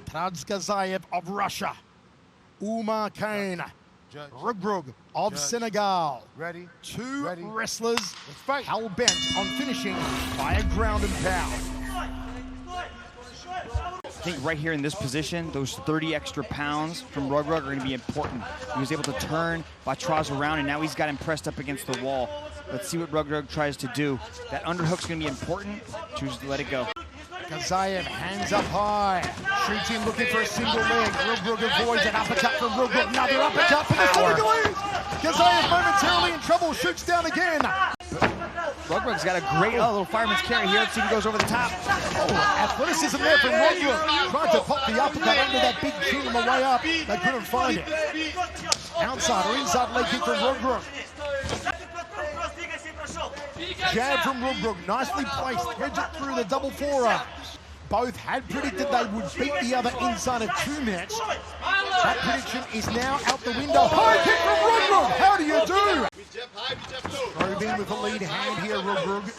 Taradz Gazzaev of Russia. Oumar Kane, REUG REUG'S of Senegal. Two wrestlers hell-bent on finishing by a ground and pound. I think right here in this position, those 30 extra pounds from REUG REUG are going to be important. He was able to turn Batra's around, and now he's got him pressed up against the wall. Let's see what REUG REUG tries to do. That underhook's going to be important. Chooses to let it go. Gazzaev hands up high, shoots in looking for a single leg. REUG REUG avoids an uppercut from REUG REUG. Another uppercut from the Senegalese. Gazzaev momentarily in trouble, shoots down again. REUG REUG's got a great little fireman's carry here. Let's see if he goes over the top. Oh, athleticism there from REUG REUG. Tried to pop the uppercut under that big chin on the way up. They couldn't find it. Outside or inside leg kick from REUG REUG. Jab from REUG REUG, nicely placed, threads it through the double forearm. Both had predicted they would beat the other inside of 2 minutes. That prediction is now out the window. High kick from REUG REUG. How do you do? Drove in with the lead hand here, REUG REUG.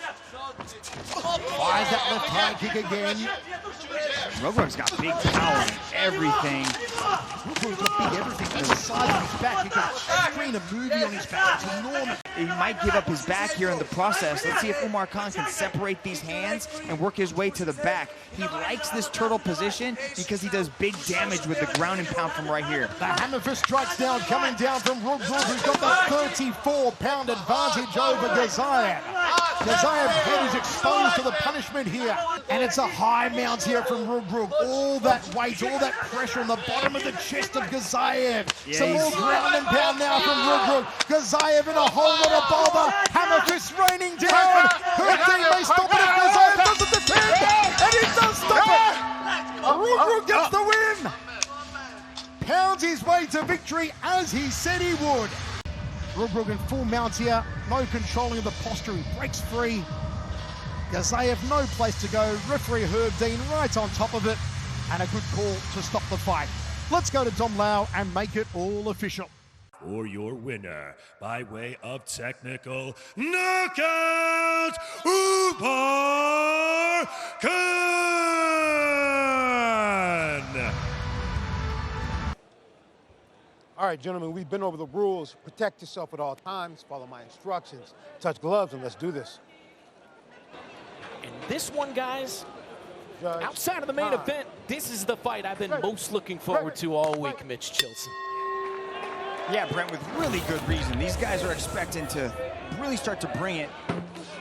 Fires that left high kick again. REUG REUG's got big power and everything. REUG REUG's got big everything on the side of his back. He can screen a movie on his back. It's enormous. He might give up his back here in the process. Let's see if Oumar Khan can separate these hands and work his way to the back. He likes this turtle position because he does big damage with the ground and pound from right here. The hammer fist strikes down, coming down from REUG REUG, who's got that 34-pound advantage over Gazzaev. Gazzaev's head is exposed to the punishment here, and it's a high mount here from REUG REUG. All that weight, all that pressure on the bottom of the chest of Gazzaev. Yeah, some more ground and pound now from REUG REUG. Gazzaev in a whole lot of bother. Hammer fist raining down. Her team may stop it if Gazzaev doesn't defend, and he does stop it. REUG REUG gets the win. Pounds his way to victory as he said he would. REUG REUG in full mount here, no controlling of the posture, he breaks free. Gazzaev no place to go, referee Herb Dean right on top of it, and a good call to stop the fight. Let's go to Dom Lau and make it all official. For your winner, by way of technical knockout, Oumar Khan! All right, gentlemen, we've been over the rules. Protect yourself at all times, follow my instructions, touch gloves, and let's do this. And this one, guys, outside of the main event, this is the fight I've been most looking forward to all week, Mitch Chilson. Yeah, Brent, with really good reason. These guys are expecting to really start to bring it.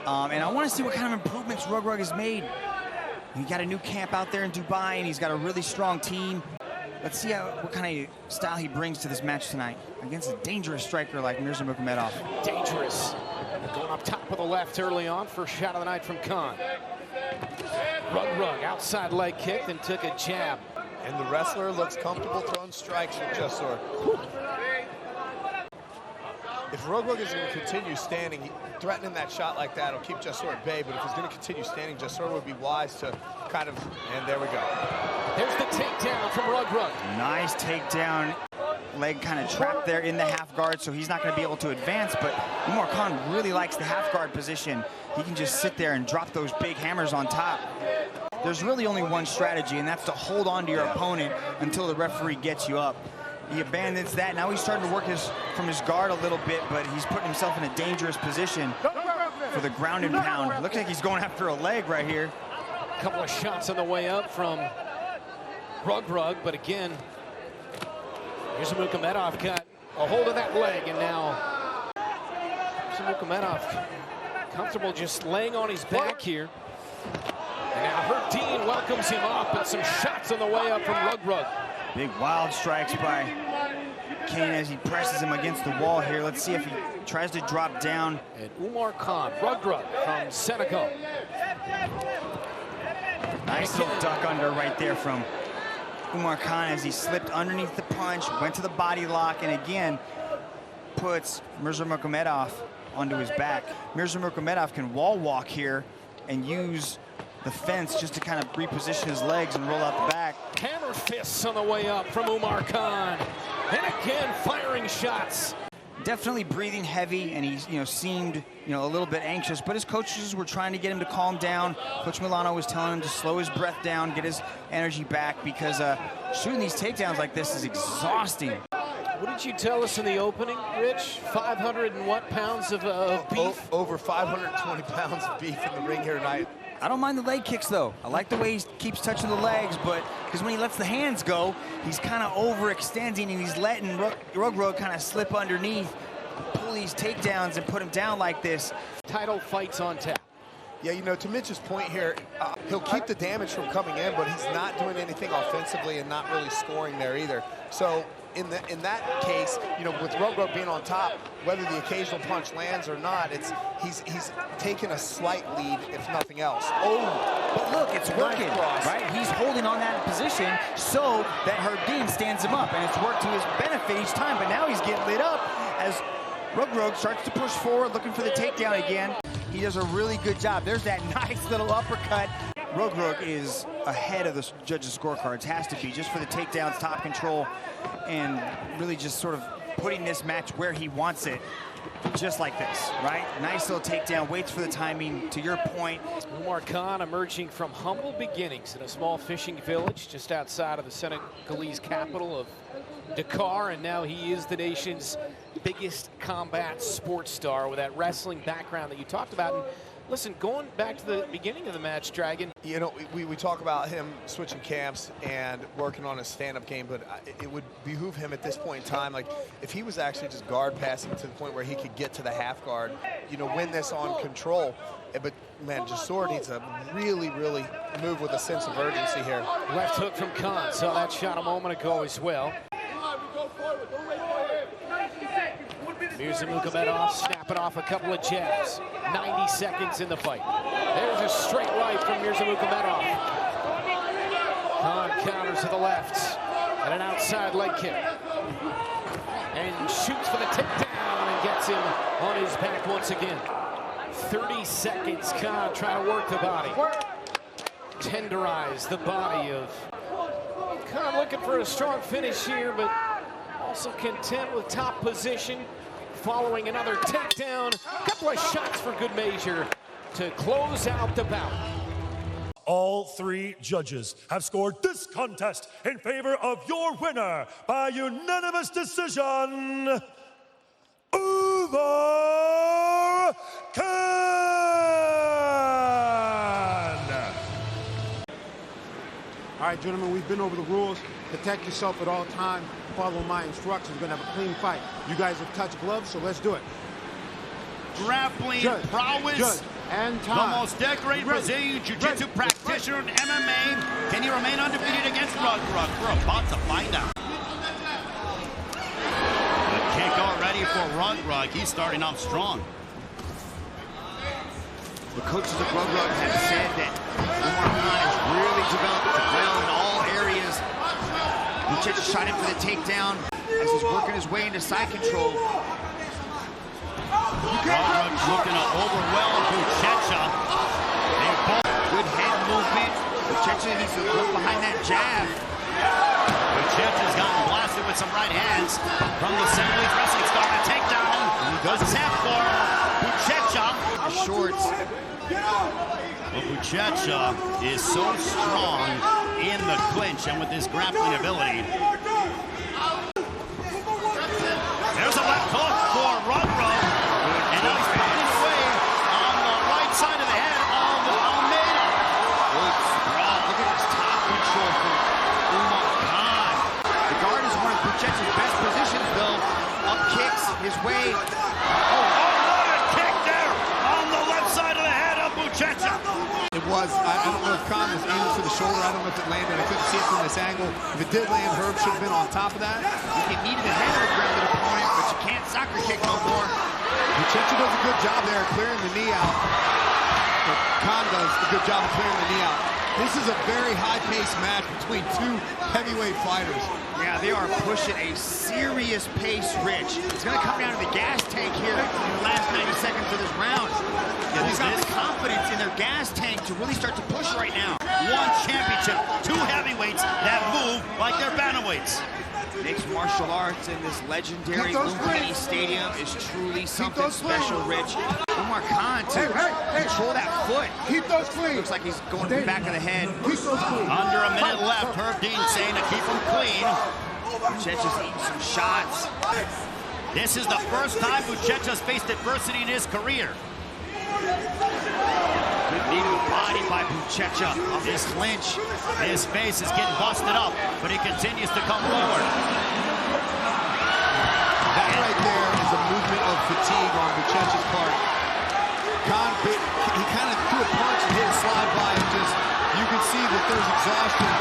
And I want to see what kind of improvements REUG REUG has made. He got a new camp out there in Dubai, and he's got a really strong team. Let's see what kind of style he brings to this match tonight against a dangerous striker like Mirzamuhammedov. Dangerous. Going up top of the left early on. First shot of the night from Khan. REUG REUG, outside leg kick, then took a jab. And the wrestler looks comfortable throwing strikes from Jasur. If REUG REUG is going to continue standing, threatening that shot like that will keep Jasur at bay, but if he's going to continue standing, Jasur would be wise to kind of, and there we go. There's the takedown from REUG REUG. Nice takedown. Leg kind of trapped there in the half guard, so he's not going to be able to advance, but Oumar Khan really likes the half guard position. He can just sit there and drop those big hammers on top. There's really only one strategy, and that's to hold on to your opponent until the referee gets you up. He abandons that. Now he's starting to work from his guard a little bit, but he's putting himself in a dangerous position for the ground and pound. Looks like he's going after a leg right here. A couple of shots on the way up from REUG REUG, but again, Mirzamuhammedov got a hold of that leg, and now Mirzamuhammedov comfortable just laying on his back here. And now Herb Dean welcomes him up, and some shots on the way up from REUG REUG. Big wild strikes by Kane as he presses him against the wall here. Let's see if he tries to drop down. And Oumar Khan, REUG REUG from Senegal. Nice little duck under right there from Oumar Khan as he slipped underneath the punch, went to the body lock, and again puts Mirzamuhammedov onto his back. Mirzamuhammedov can wall walk here and use the fence just to kind of reposition his legs and roll out the back. Hammer fists on the way up from Oumar Khan. And again, firing shots. Definitely breathing heavy, and he's, seemed, a little bit anxious, but his coaches were trying to get him to calm down. Coach Milano was telling him to slow his breath down, get his energy back, because shooting these takedowns like this is exhausting. What did you tell us in the opening, Rich? 500 and what pounds of beef? Over 520 pounds of beef in the ring here tonight. I don't mind the leg kicks, though. I like the way he keeps touching the legs, but because when he lets the hands go, he's kind of overextending, and he's letting RUG kind of slip underneath, pull these takedowns, and put him down like this. Title fights on tap. Yeah, to Mitch's point here, he'll keep the damage from coming in, but he's not doing anything offensively and not really scoring there either. So in that case, with RUG being on top, whether the occasional punch lands or not, he's taking a slight lead, if nothing else. Oh, but look, it's working, right? He's holding on that position so that Herdin stands him up, and it's worked to his benefit each time, but now he's getting lit up as RUG starts to push forward, looking for the takedown again. He does a really good job. There's that nice little uppercut. RUG is ahead of the judges' scorecards, has to be, just for the takedowns, top control, and really just sort of putting this match where he wants it, just like this, right? Nice little takedown, waits for the timing, to your point. Oumar Khan emerging from humble beginnings in a small fishing village just outside of the Senegalese capital of Dakar, and now he is the nation's biggest combat sports star with that wrestling background that you talked about. And listen, going back to the beginning of the match, Dragon. We talk about him switching camps and working on his stand-up game, but it would behoove him at this point in time, like if he was actually just guard passing to the point where he could get to the half guard, win this on control. But man, Jasur needs to really move with a sense of urgency here. Left hook from Khan, saw that shot a moment ago as well. Mirzamuhammedov snapping off a couple of jabs. 90 seconds in the fight. There's a straight right from Mirzamuhammedov. Khan counters to the left. And an outside leg kick. And shoots for the takedown and gets him on his back once again. 30 seconds, Khan trying to work the body. Tenderize the body of Khan, looking for a strong finish here, but also content with top position. Following another takedown, a couple of shots for good measure to close out the bout. All three judges have scored this contest in favor of your winner by unanimous decision, Oumar Kane! All right, gentlemen, we've been over the rules. Protect yourself at all times. Follow my instructions. We're going to have a clean fight. You guys have touched gloves, so let's do it. Grappling, prowess, and the most decorated Brazilian Jiu-Jitsu practitioner in MMA. Can he remain undefeated against RUG? We're about to find out. A kick already for RUG. He's starting off strong. The coaches of RUG have said that Oumar Khan has really developed well in all areas. Buchecha shot him for the takedown as he's working his way into side control. RUG looking to overwhelm Buchecha. Good head movement. Buchecha needs to look behind that jab. Buchecha's gotten blasted with some right hands from the Senegalese wrestling star. A takedown. Attempt for Buchecha. Shorts. But Buchecha is so strong in the clinch and with his grappling ability. There's a left hook for RUG. And now he's pounding away on the right side of the head of Almeida. Look at this top control from Oumar Khan. The guard is one of Buchecha's best positions, though. Up kicks his way. What a kick there on the left side of the head of Buchecha. It was, I don't know if Khan was aiming for the shoulder. I don't know if it landed. I couldn't see it from this angle. If it did land, Herb should have been on top of that. You can need the head of a grounded opponent, but you can't soccer kick no more. Buchecha does a good job there clearing the knee out. But Khan does a good job of clearing the knee out. This is a very high-paced match between two heavyweight fighters. Yeah, they are pushing a serious pace, Rich. It's going to come down to the gas tank here in the last 90 seconds of this round. Yeah, they've got the confidence in their gas tank to really start to push right now. One championship, two heavyweights that move like they're bantamweights. Mixed martial arts in this legendary Lumpini Stadium is truly something special, Rich. Oumar Khan to control that foot. Keep those clean. Looks like he's going to the back of the head. Keep those clean. Under a minute left, Herb Dean saying to keep them clean. Buchecha's eating some shots. This is the first time Buchecha's faced adversity in his career. Good knee to the body by Buchecha. His clinch, his face is getting busted up, but he continues to come forward. That right there is a movement of fatigue on Buchecha's part. Khan, he kind of threw a punch and hit a slide by and just, you can see that there's exhaustion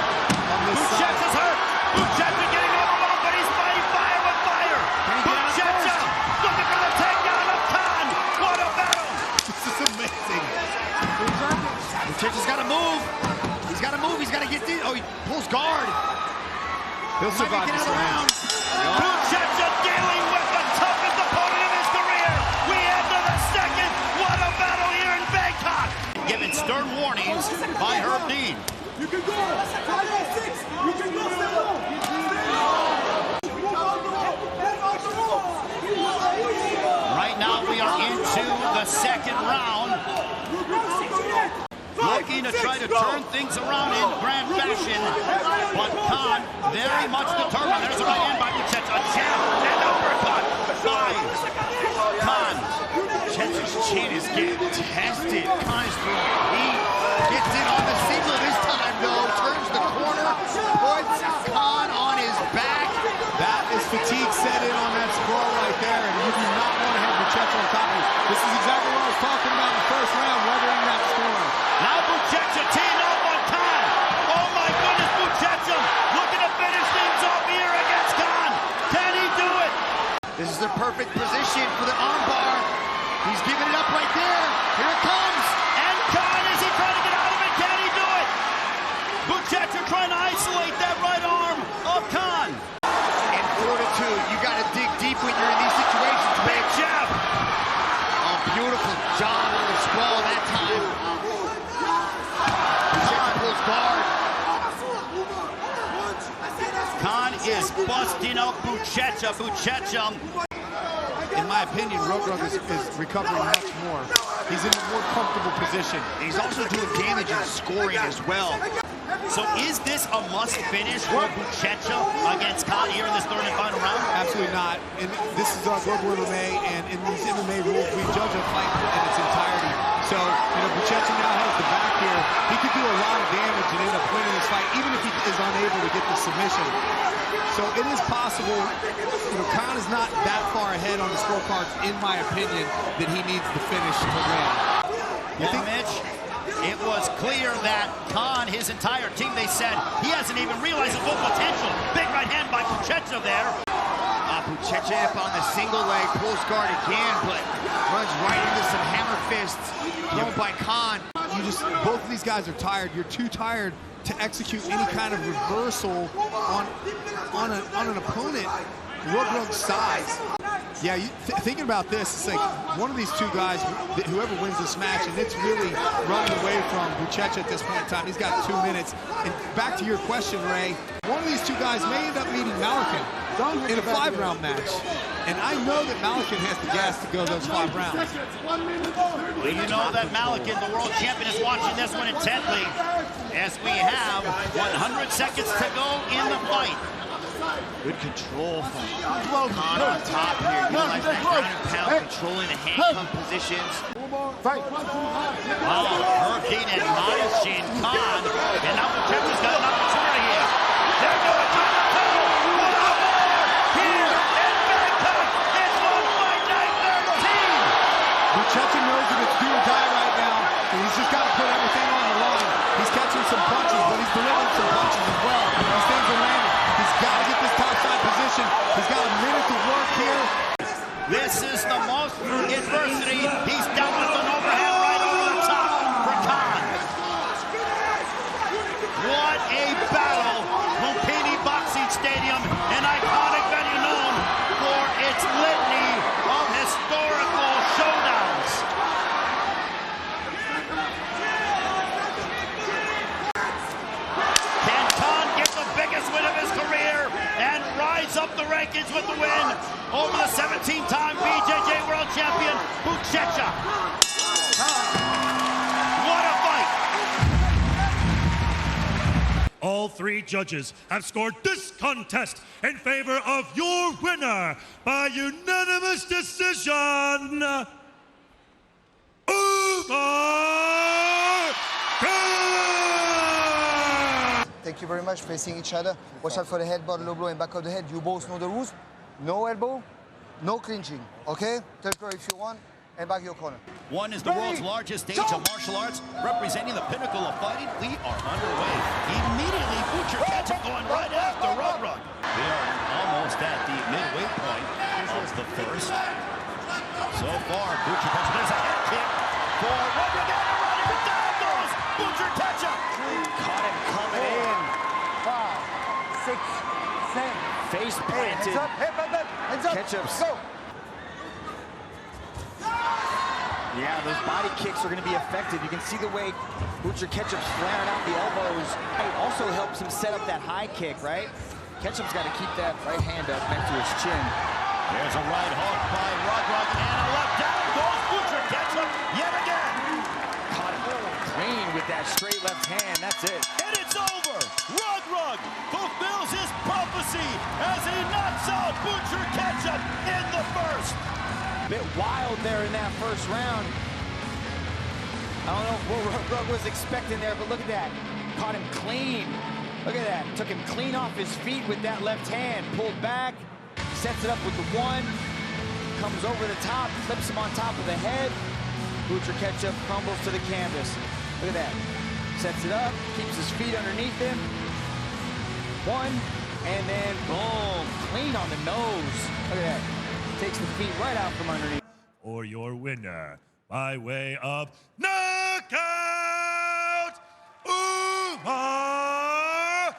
on this side. Buchecha's hurt. Buchecha getting overwhelmed, but he's fighting fire with fire. Buchecha looking for the takedown of Khan. What a battle. This is amazing. Buchecha's got to move. He's got to move. He's got to get deep. Oh, he pulls guard. He'll survive this round. Buchecha dealing with the toughest opponent of his career. We enter the second. What a battle here in Bangkok. Given stern warnings by Herb Dean. You can go. 5-6. You can go. Right now we are into the second round. Looking to try to turn things around in grand fashion, but Khan very much determined. There's a right hand by Buchecha, a jab and uppercut by Khan. Buchecha's chin is getting tested. Khan is throwing heat. Gets in on the single this time, though. Turns the corner, puts Khan on his back. That is fatigue set in on that sprawl right there, and you do not want to have Buchecha on top of you. This is exactly what I was talking about in the first round, weathering that storm. Now Buchecha teeing up on Khan. Oh my goodness, Buchecha looking to finish things off here against Khan. Can he do it? This is the perfect position for the armbar. He's giving it up right there. Here it comes. And Khan, is he trying to get out of it? Can he do it? Buchecha trying to isolate that right arm of Khan. And fortitude. You got to dig deep when you're in these situations. Big jab. Oh, beautiful job on the sprawl that time. Buchecha pulls guard. Khan is busting up Buchecha. Buchecha. In my opinion, RUG is recovering much more. He's in a more comfortable position. And he's also doing damage and scoring as well. So is this a must finish for Buchecha against Khan here in this third and final round? Absolutely not. And this is global MMA, and in these MMA rules, we judge a fight in its entirety. So, Buchecha now has the back here. He could do a lot of damage and end up winning this fight, even if he is unable to get the submission. So it is possible, Khan is not that far ahead on the scorecards, in my opinion, that he needs to finish to win. Well, Mitch, it was clear that Khan, his entire team, they said he hasn't even realized his full potential. Big right hand by Buchecha there. Buchecha up on the single leg, pulls guard again, but runs right into some hammer fists thrown by Khan. Both of these guys are tired. You're too tired to execute any kind of reversal on an opponent RUG size. Yeah, thinking about this, it's like one of these two guys, whoever wins this match, and it's really running away from Buchecha at this point in time. He's got 2 minutes. And back to your question, Ray, one of these two guys may end up meeting Malykhin in a 5-round match. And I know that Malykhin has the gas to go those 5 rounds. Well, you know that Malykhin, the world champion, is watching this one intently as we have 100 seconds to go in the fight. Good control from Khan on top here. Utilizing that 90-pound, controlling the handcuff positions. Fight. Herb Dean admonishing Khan, and now Buchecha's got an opportunity here. They're going to here in Bangkok. It's on Fight Night 13. Buchecha knows that it's do or die right now, and he's just got to put everything on the line. He's catching some punches, but he's delivering some punches as well. He stands and landing. He's got to get this topside position. He's got a minute to work here. This is the most adversity he's dealt with, an overhand right over the top for Khan. What a battle. Lumpini Boxing Stadium, an iconic venue known for its litany of historical showdowns. Can up the rankings with the win over the 17-time BJJ World Champion, Ketchup. What a fight! All three judges have scored this contest in favor of your winner by unanimous decision, Oumar! Thank you very much. Facing each other. Watch out for the headbutt, low blow, and back of the head. You both know the rules. No elbow, no clinching. Okay? Turn if you want, and back your corner. One is the world's largest stage of martial arts, representing the pinnacle of fighting. We are underway. Immediately, Ketchup going right after RUG RUG. We are almost at the midway point of the first. So far, Ketchup, there's a head kick for RUG RUG, and down goes Ketchup. Caught him coming in. 5, 6, 7. Face planted. Hands up, hands up. Ketchup's. Go. Yeah, those body kicks are going to be effective. You can see the way Ketchup's flaring out the elbows. It also helps him set up that high kick, right? Ketchup's got to keep that right hand up next to his chin. There's a right hook by RUG RUG, and a left down goes Ketchup yet again. Caught him clean with that straight left hand. That's it. And it's over. RUG RUG fulfills his prophecy as he knocks out Ketchup in the first. Bit wild there in that first round. I don't know what RUG RUG was expecting there, but look at that. Caught him clean. Look at that. Took him clean off his feet with that left hand. Pulled back, sets it up with the one. Comes over the top, flips him on top of the head. Ketchup crumbles to the canvas. Look at that. Sets it up, keeps his feet underneath him. One, and then boom, clean on the nose. Look at that. Takes the feet right out from underneath. Or your winner by way of knockout, Oumar!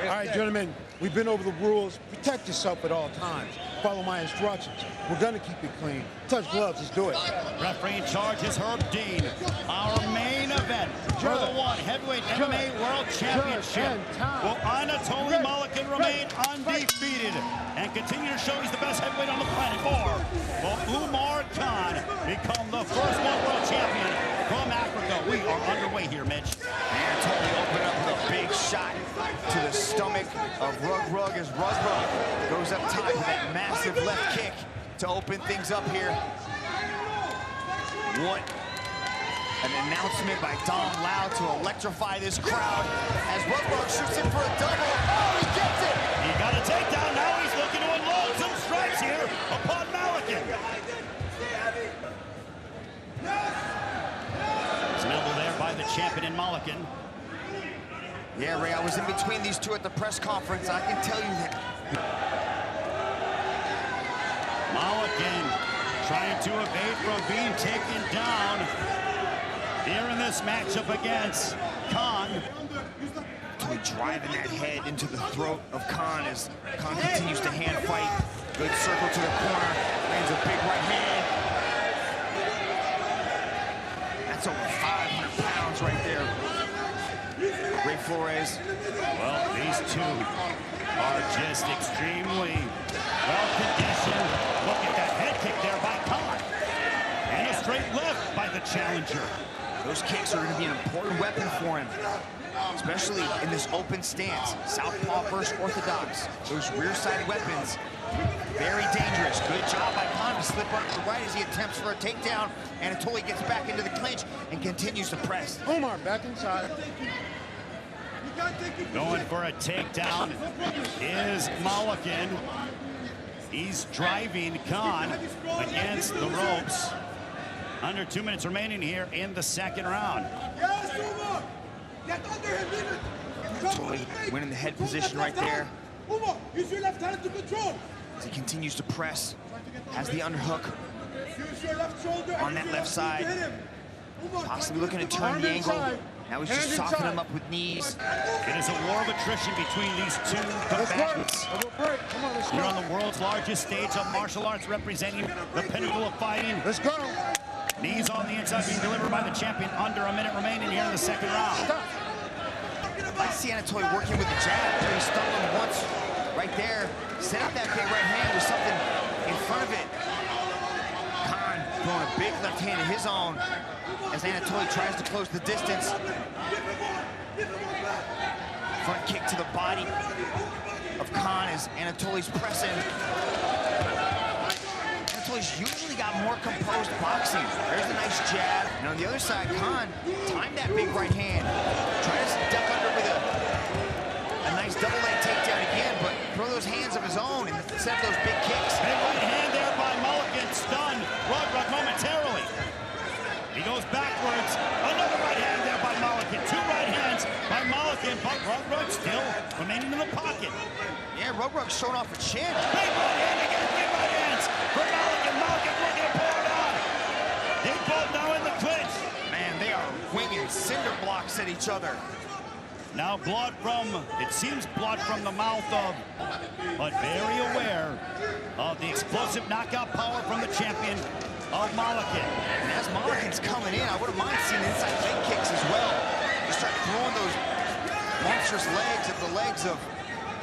All right, gentlemen, we've been over the rules. Protect yourself at all times. Follow my instructions. We're gonna keep it clean. Touch gloves, let's do it. Referee in charge is Herb Dean. Our main event for the one heavyweight MMA World Championship. Will Anatoly Malykhin remain undefeated and continue to show he's the best heavyweight on the planet? Or will Oumar Khan become the first one world champion from Africa? We are underway here, Mitch. Anatoly opened up with a big shot to the stomach of RUG RUG as RUG RUG goes up top with that massive left kick to open things up here. What an announcement by Dom Lau to electrify this crowd as RUG RUG shoots in for a double. Oh, he gets it! He got a takedown. Now he's looking to unload some strikes here upon Malykhin. It's an elbow there by the champion in Malykhin. Yeah, Ray, I was in between these two at the press conference. I can tell you that. Malykhin trying to evade from being taken down here in this matchup against Khan. Totally driving that head into the throat of Khan as Khan continues to hand fight. Good circle to the corner, lands a big right hand. That's over 500 pounds right there. Ray Flores. Well, these two are just extremely well conditioned. Look at that head kick there by Khan. And a straight left by the challenger. Those kicks are going to be an important weapon for him, especially in this open stance. Southpaw versus orthodox. Those rear side weapons, very dangerous. Good job by Khan to slip up to the right as he attempts for a takedown. Anatoly gets back into the clinch and continues to press. Oumar, back inside. Going for a takedown is Malykhin. He's driving Khan against the ropes. Under 2 minutes remaining here in the second round. Totally winning the head position right there. Use your left hand to control. As he continues to press, has the underhook Use your left shoulder. on that left side. Possibly looking to turn the angle. Now he's just softening him up with knees. It is a war of attrition between these two combatants. Here on the world's largest stage of martial arts, representing the pinnacle of fighting. Let's go. Knees on the inside being delivered by the champion. Under a minute remaining here in the second round. I see Anatoly working with the jab. He stung him once right there. Set up that big right hand with something in front of it. Kane throwing a big left hand of his own as Anatoly tries to close the distance. Front kick to the body of Kane as Anatoly's pressing. Anatoly's usually got more composed boxing. There's a nice jab. And on the other side, Kane timed that big right hand. Trying to duck under with a nice double leg takedown again, but throw those hands of his own and set up those big kicks. Big right hand there by Malykhin, stunned RUG momentarily. He goes backwards. Another right hand there by Malykhin. Two right hands by Malykhin, but RUG still remaining in the pocket. Yeah, RUG showing off a chin. Big right hand again, big right hands for Malykhin. Malykhin looking to pour it on. They both now in the clinch. Man, they are winging cinder blocks at each other. Now blood from, it seems blood from the mouth of, but very aware of the explosive knockout power from the champion of Malykhin. And as Malykhin's coming in, I wouldn't mind seeing inside leg kicks as well. You start throwing those monstrous legs at the legs of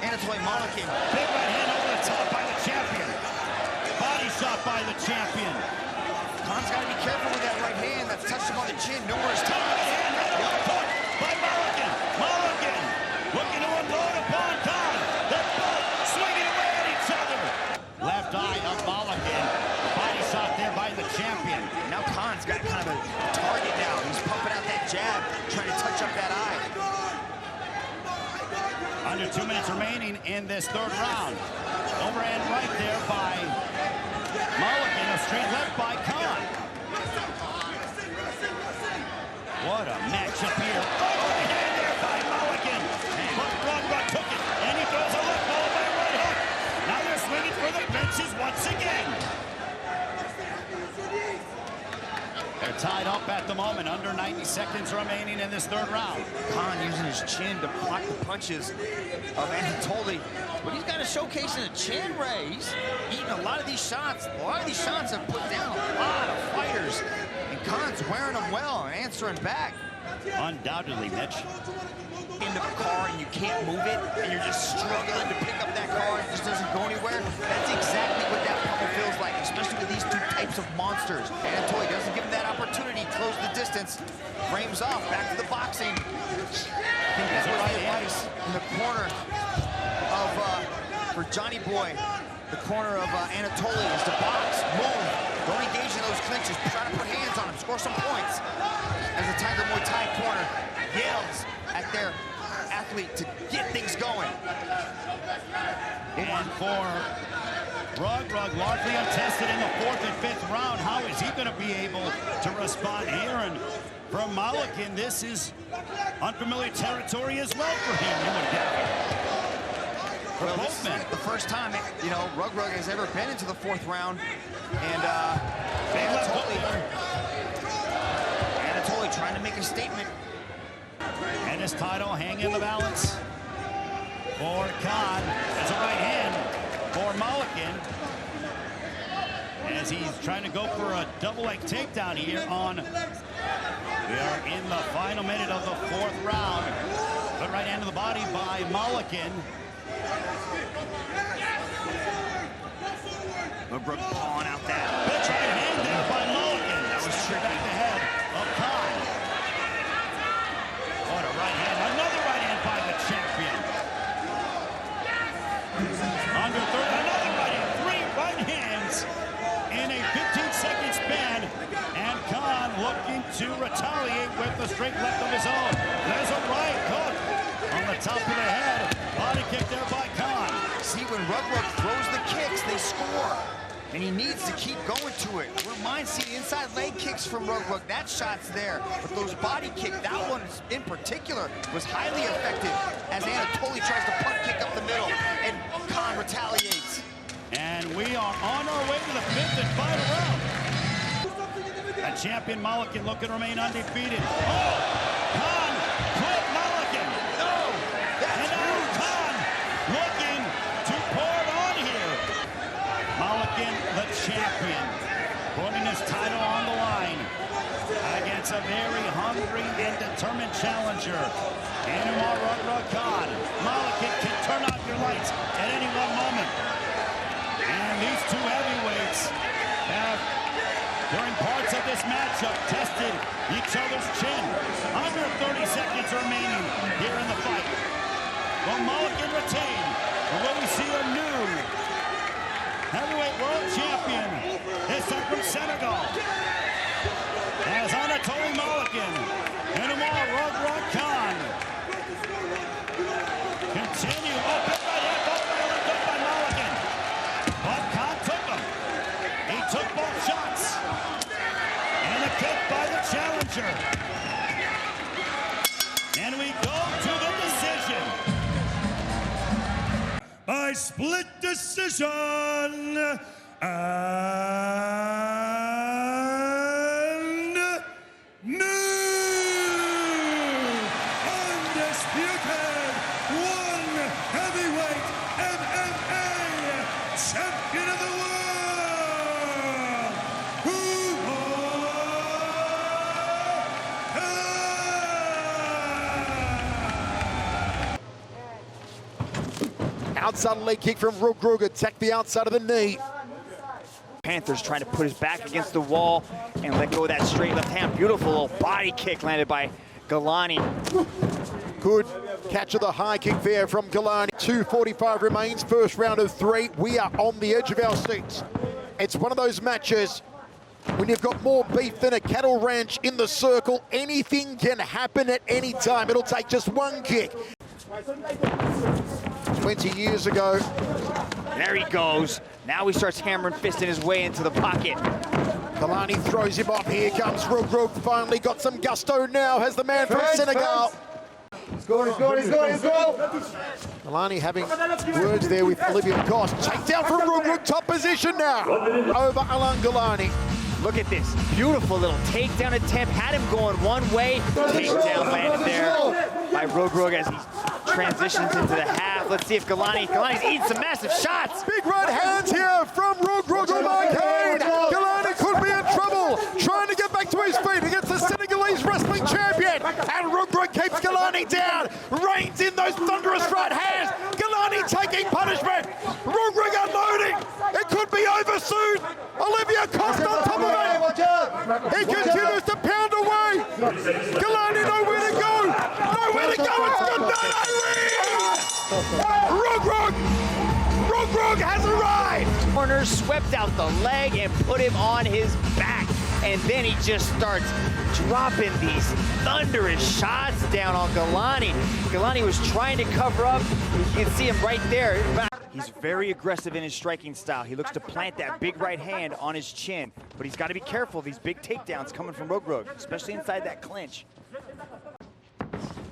Anatoly Malykhin. Big right hand over the top by the champion. Body shot by the champion. Kane's got to be careful with that right hand. That's touched him on the chin numerous times. Right hook by Malykhin. Malykhin looking to unload upon Kane. They're both swinging away at each other. Left eye of Malykhin. Body shot there by the champion. Now Kane's got kind of a target now. He's pumping out that jab, trying to touch up that eye. Under 2 minutes remaining in this third round. Overhand right there by Malykhin. A straight left by Kane. What a matchup here. Overhand there by Malykhin. But RUG took it, and he throws a left ball by a right hook. Now they're swinging for the fences once again. They're tied up at the moment, under 90 seconds remaining in this third round. Kane using his chin to block the punches of Anatoly. But he's got to showcase a chin, Ray. He's eating a lot of these shots. A lot of these shots have put down a lot of fighters. And Kane's wearing them well and answering back. Undoubtedly, Mitch. Into the car and you can't move it, and you're just struggling to pick up that car. It just doesn't go anywhere. That's exactly what that pummel feels like, especially with these two types of monsters. Anatoly doesn't give him that opportunity. Close the distance. Frames off. Back to the boxing. I think that's what the advice in the corner of, for Johnny Boy, the corner of Anatoly is to box, move. Don't engage in those clinches. Try to put hands on him. Score some points. As the Tiger Muay Thai corner yells at their athlete to get things going. And for RUG largely untested in the fourth and fifth round. How is he going to be able to respond here? And from Malykhin, this is unfamiliar territory as well for him. Well, this is the first time, you know, RUG has ever been into the fourth round. And Anatoly trying to make a statement. And his title hanging in the balance for Kane. That's a right hand for Malykhin. As he's trying to go for a double leg takedown here on. We are in the final minute of the fourth round. Good right hand to the body by Malykhin. RUG pawing out that. Big right hand there by Malykhin. That was tricky. Back the head of Kane. What a right hand. Another right hand by the champion. Under third, another right hand. Three right hands in a 15-second span. And Kane looking to retaliate with the straight left of his own. There's a right hook on the top of the head. Body kick there by Kane. See, when RUG throws the kicks, they score. And he needs to keep going to it. Wouldn't mind seeing inside leg kicks from RUG. That shot's there. But those body kicks, that one in particular, was highly effective as Anatoly tries to punt kick up the middle and Kane retaliates. And we are on our way to the fifth and final round. A champion Malykhin looking to remain undefeated. Oh! Kane put Malykhin. No! And now Kane looking to pour it on here. Malykhin, the champion, putting his title on the line against a very hungry and determined challenger. challenger. And Oumar Khan. Malykhin can turn off your lights at any one moment. And these two heavyweights have, during parts of this matchup, tested each other's chin. Under 30 seconds remaining here in the fight. Will Malykhin retain? Or will we see a new heavyweight world champion, this time from Senegal, as Malykhin and Oumar Khan continue. Oh, big right hand, both really good by Malykhin. But Khan took him. He took both shots. And a kick by the challenger. And we go to the decision. By split decision, and new undisputed one heavyweight MMA champion of the world, Oumar. Outside leg kick from RUG RUG, attack the outside of the knee. Panther's trying to put his back against the wall and let go of that straight left hand. Beautiful little body kick landed by Ngalani. Good catch of the high kick there from Ngalani. 2:45 remains, first round of 3. We are on the edge of our seats. It's one of those matches when you've got more beef than a cattle ranch in the circle. Anything can happen at any time. It'll take just one kick. 20 years ago. There he goes. Now he starts hammering fisting his way into the pocket. Ngalani throws him off. Here comes RUG RUG. Finally got some gusto now. Has the man from Senegal. Let's go. Ngalani having words there with Olivia Cost. Takedown from RUG RUG. Top position now. Over Ngalani. Look at this beautiful little takedown attempt. Had him going one way. Takedown landed there by RUG RUG as he transitions into the half. Let's see if Ngalani's eating some massive shots. Big right hands here from RUG RUG. Oumar Kane. Ngalani could be in trouble. Trying to get back to his feet against the Senegalese wrestling champion. And RUG RUG keeps Ngalani down. Reins in those thunderous right hands. Ngalani taking punishment. RUG RUG unloading. It could be over soon. Olivia Cost on top of it. He continues to pound away. Ngalani nowhere to go. Nowhere to go. It's good night, Irene. RUG RUG has arrived. Corner swept out the leg and put him on his back. And then he just starts dropping these thunderous shots down on Ngalani. Ngalani was trying to cover up. You can see him right there. He's very aggressive in his striking style. He looks to plant that big right hand on his chin. But he's got to be careful of these big takedowns coming from RUG RUG, especially inside that clinch.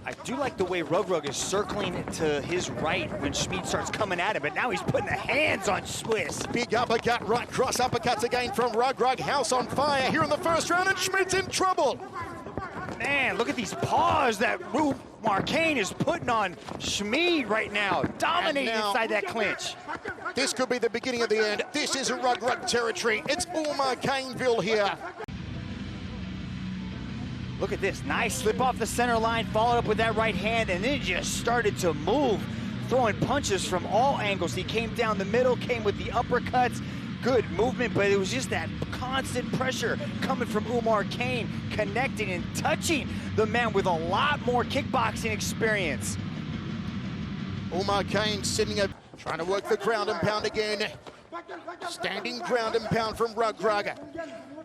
I do like the way RUG RUG is circling to his right when Schmid starts coming at him, but now he's putting the hands on Swiss. Big uppercut, right cross uppercuts again from RUG RUG. House on fire here in the first round, and Schmid's in trouble. Man, look at these paws that Oumar Kane is putting on Schmid right now, dominating inside that clinch. This could be the beginning of the end. This is a RUG RUG territory. It's Oumar Kaneville here. Look at this, nice slip off the center line, followed up with that right hand, and then just started to move, throwing punches from all angles. He came down the middle, came with the uppercuts, good movement, but it was just that constant pressure coming from Oumar Kane, connecting and touching the man with a lot more kickboxing experience. Oumar Kane sitting up, trying to work the ground and pound again. Standing ground and pound from RUG RUG.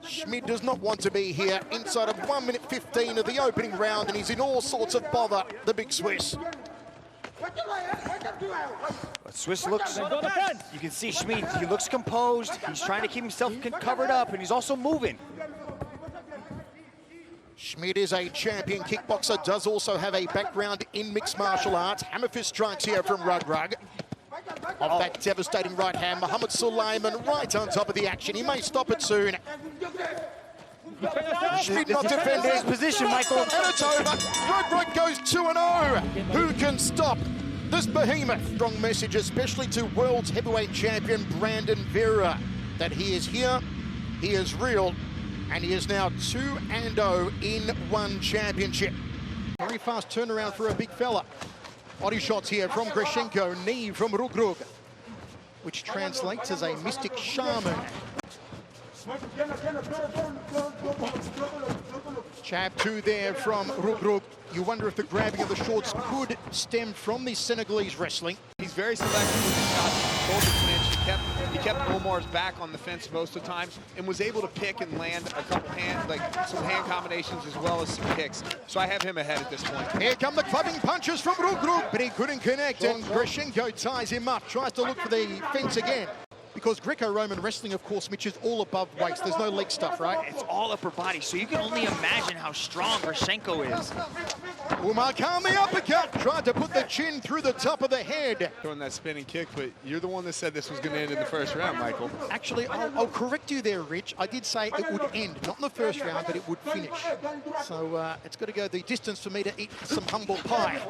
Schmid does not want to be here inside of 1 minute 15 of the opening round, and he's in all sorts of bother, the big Swiss. But Swiss looks, you can see Schmid, he looks composed. He's trying to keep himself covered up, and he's also moving. Schmid is a champion kickboxer, does also have a background in mixed martial arts. Hammer fist strikes here from RUG RUG. Off that devastating right hand, Mohammed Suleiman right on top of the action. He may stop it soon. Schmid not defending. His position, Michael. And it's over. RUG RUG goes 2-0. Who can stop this behemoth? Strong message, especially to world's heavyweight champion Brandon Vera, that he is here, he is real, and he is now 2-0 in one championship. Very fast turnaround for a big fella. Body shots here from Grishenko, knee from RUG RUG, which translates as a mystic shaman. Jab 2 there from RUG RUG. You wonder if the grabbing of the shorts could stem from the Senegalese wrestling. He's very selective with his shots. Both the clinch. He kept Oumar's back on the fence most of the time and was able to pick and land a couple some hand combinations as well as some kicks. So I have him ahead at this point. Here come the clubbing punches from RUG RUG, but he couldn't connect, and Grishenko ties him up, tries to look for the fence again. Because Greco-Roman wrestling, of course, Mitch, is all above waist. There's no leg stuff, right? It's all upper body, so you can only imagine how strong Grishenko is. Oumar Khan, the uppercut, tried to put the chin through the top of the head. Throwing that spinning kick, but you're the one that said this was going to end in the first round, Michael. Actually, I'll correct you there, Rich. I did say it would end, not in the first round, but it would finish. So it's got to go the distance for me to eat some humble pie.